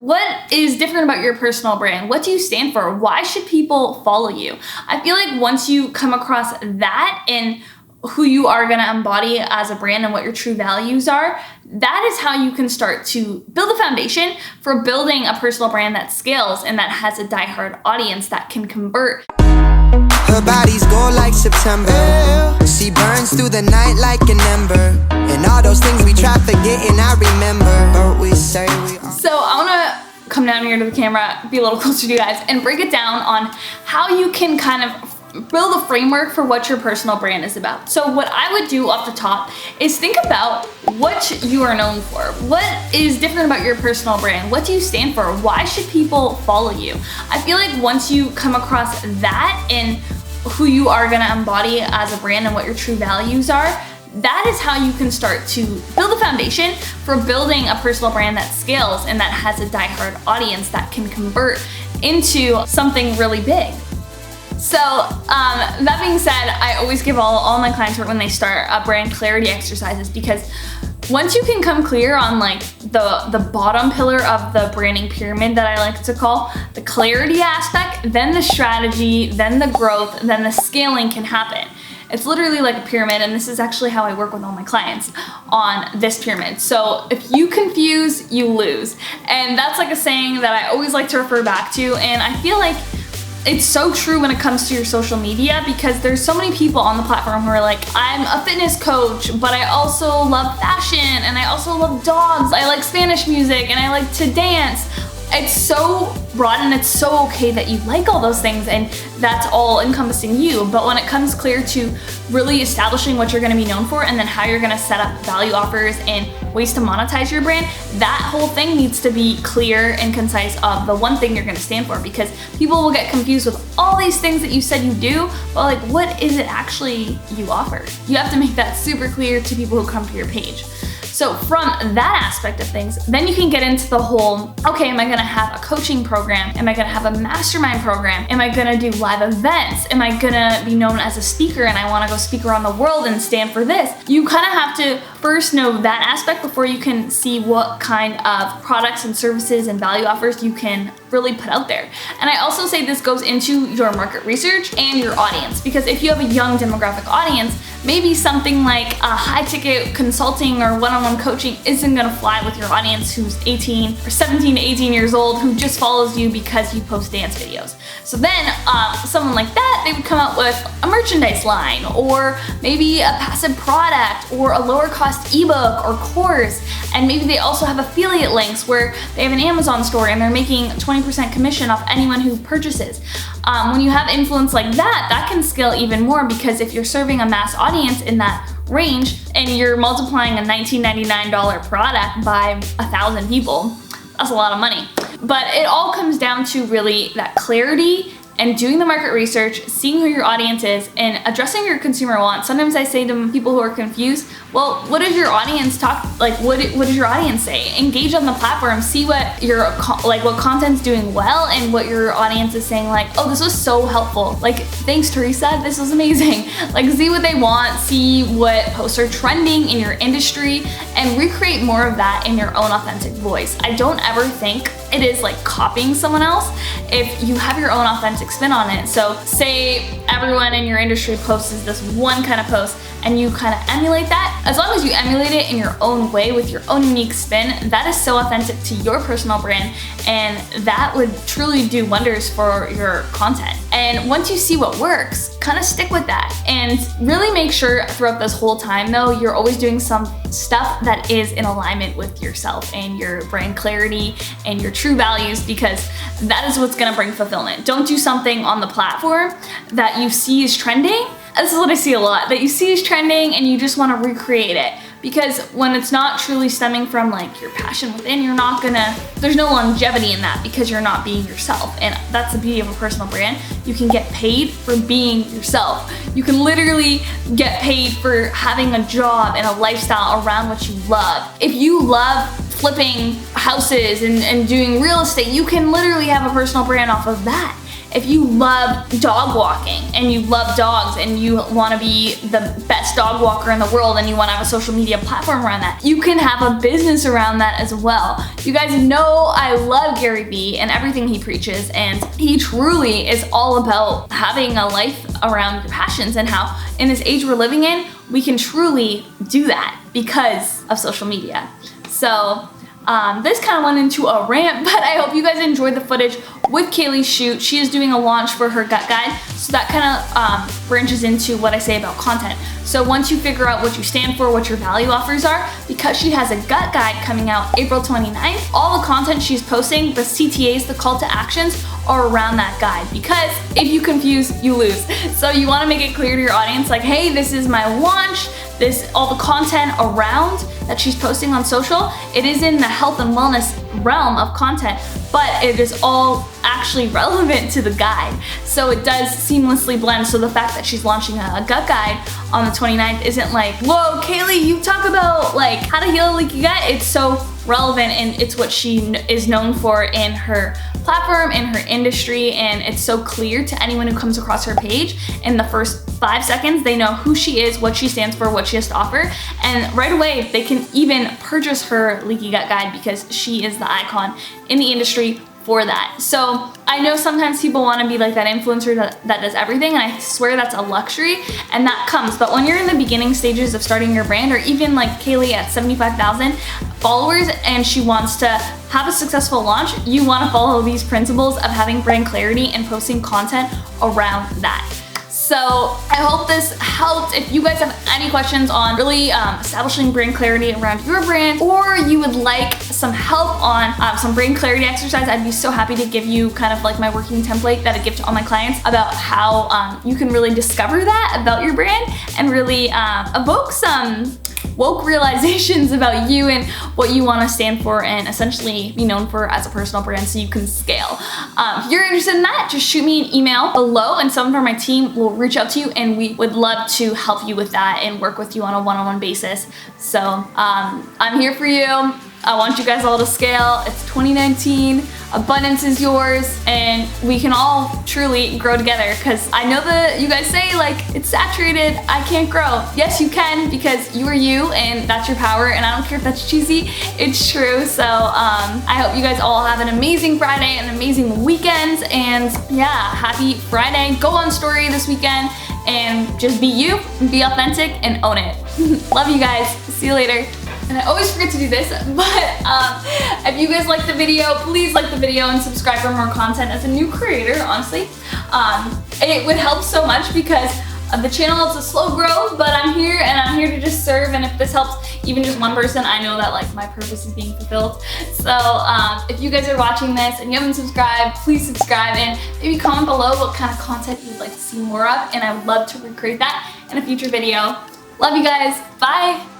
What is different about your personal brand? What do you stand for? Why should people follow you? I feel like once you come across that and who you are going to embody as a brand and what your true values are, that is how you can start to build a foundation for building a personal brand that scales and that has a diehard audience that can convert. Her body's gold like September. She burns through the night like an ember. And all those things we try forgetting, I remember. But we say we are. So I want to come down here to the camera, be a little closer to you guys, and break it down on how you can kind of build a framework for what your personal brand is about. So what I would do off the top is think about what you are known for. What is different about your personal brand? What do you stand for? Why should people follow you? I feel like once you come across that and who you are going to embody as a brand and what your true values are, that is how you can start to build a foundation for building a personal brand that scales and that has a diehard audience that can convert into something really big. So that being said, I always give all my clients when they start brand clarity exercises, because once you can come clear on like the bottom pillar of the branding pyramid that I like to call the clarity aspect, then the strategy, then the growth, then the scaling can happen. It's literally like a pyramid, and this is actually how I work with all my clients on this pyramid. So if you confuse, you lose. And that's like a saying that I always like to refer back to, and I feel like it's so true when it comes to your social media, because there's so many people on the platform who are like, I'm a fitness coach, but I also love fashion, and I also love dogs, I like Spanish music, and I like to dance. It's so broad, and it's so okay that you like all those things and that's all encompassing you. But when it comes clear to really establishing what you're gonna be known for and then how you're gonna set up value offers and ways to monetize your brand, that whole thing needs to be clear and concise of the one thing you're gonna stand for, because people will get confused with all these things that you said you do, but like, what is it actually you offer? You have to make that super clear to people who come to your page. So from that aspect of things, then you can get into the whole, okay, am I gonna have a coaching program? Am I gonna have a mastermind program? Am I gonna do live events? Am I gonna be known as a speaker and I wanna go speak around the world and stand for this? You kind of have to first know that aspect before you can see what kind of products and services and value offers you can really put out there. And I also say this goes into your market research and your audience, because if you have a young demographic audience, maybe something like a high ticket consulting or one-on-one coaching isn't gonna fly with your audience who's 18 or 17 to 18 years old, who just follows you because you post dance videos. So then someone like that, they would come out with a merchandise line, or maybe a passive product, or a lower cost ebook or course. And maybe they also have affiliate links where they have an Amazon store and they're making 20% commission off anyone who purchases. When you have influence like that, that can scale even more, because if you're serving a mass audience in that range and you're multiplying a $19.99 product by 1,000 people, that's a lot of money. But it all comes down to really that clarity and doing the market research, seeing who your audience is, and addressing your consumer wants. Sometimes I say to people who are confused, well, what does your audience talk, like what does your audience say? Engage on the platform, see what your, like what content's doing well and what your audience is saying, like, oh, this was so helpful. Like, thanks Teresa, this was amazing. Like, see what they want, see what posts are trending in your industry, and recreate more of that in your own authentic voice. I don't ever think it is like copying someone else if you have your own authentic spin on it. So say everyone in your industry posts this one kind of post and you kind of emulate that. As long as you emulate it in your own way with your own unique spin, that is so authentic to your personal brand, and that would truly do wonders for your content. And once you see what works, kind of stick with that, and really make sure throughout this whole time though, you're always doing some stuff that is in alignment with yourself and your brand clarity and your true values, because that is what's gonna bring fulfillment. Don't do something on the platform that you see is trending. This is what I see a lot, that you see is trending and you just want to recreate it. Because when it's not truly stemming from like your passion within, there's no longevity in that, because you're not being yourself. And that's the beauty of a personal brand. You can get paid for being yourself. You can literally get paid for having a job and a lifestyle around what you love. If you love flipping houses and doing real estate, you can literally have a personal brand off of that. if you love dog walking and you love dogs and you want to be the best dog walker in the world and you want to have a social media platform around that, you can have a business around that as well. You guys know I love Gary Vee and everything he preaches, and he truly is all about having a life around your passions, and how in this age we're living in, we can truly do that because of social media. So this kind of went into a rant, but I hope you guys enjoyed the footage with Kaylee's shoot. She is doing a launch for her gut guide, so that kind of branches into what I say about content. So once you figure out what you stand for, what your value offers are, because she has a gut guide coming out April 29th, all the content she's posting, the CTAs, the call to actions, are around that guide, because if you confuse, you lose. So you want to make it clear to your audience, like, hey, this is my launch, all the content around that she's posting on social, it is in the health and wellness realm of content, but it is all actually relevant to the guide. So it does seamlessly blend. So the fact that she's launching a gut guide on the 29th isn't like, whoa, Kaylee, you talk about like how to heal a leaky gut. It's so relevant, and it's what she is known for in her platform, in her industry, and it's so clear to anyone who comes across her page. In the first 5 seconds, they know who she is, what she stands for, what she has to offer, and right away they can even purchase her leaky gut guide because she is the icon in the industry for that. So I know sometimes people want to be like that influencer that does everything, and I swear that's a luxury, and that comes, but when you're in the beginning stages of starting your brand, or even like Kaylee at 75,000 followers and she wants to have a successful launch, you want to follow these principles of having brand clarity and posting content around that. So I hope this helped. If you guys have any questions on really establishing brand clarity around your brand, or you would like some help on some brand clarity exercise, I'd be so happy to give you kind of like my working template that I give to all my clients about how you can really discover that about your brand and really evoke some woke realizations about you and what you want to stand for and essentially be known for as a personal brand, so you can scale. If you're interested in that, just shoot me an email below and someone from my team will reach out to you, and we would love to help you with that and work with you on a one-on-one basis. So I'm here for you. I want you guys all to scale. It's 2019, abundance is yours, and we can all truly grow together, because I know that you guys say like, it's saturated, I can't grow. Yes, you can, because you are you and that's your power, and I don't care if that's cheesy, it's true. So I hope you guys all have an amazing Friday, an amazing weekend, and yeah, happy Friday. Go on story this weekend and just be you, be authentic, and own it. Love you guys, see you later. And I always forget to do this, but if you guys like the video, please like the video and subscribe for more content. As a new creator, honestly, it would help so much, because the channel is a slow growth, but I'm here and I'm here to just serve, and if this helps even just one person, I know that like my purpose is being fulfilled. So if you guys are watching this and you haven't subscribed, please subscribe, and maybe comment below what kind of content you'd like to see more of, and I would love to recreate that in a future video. Love you guys, bye!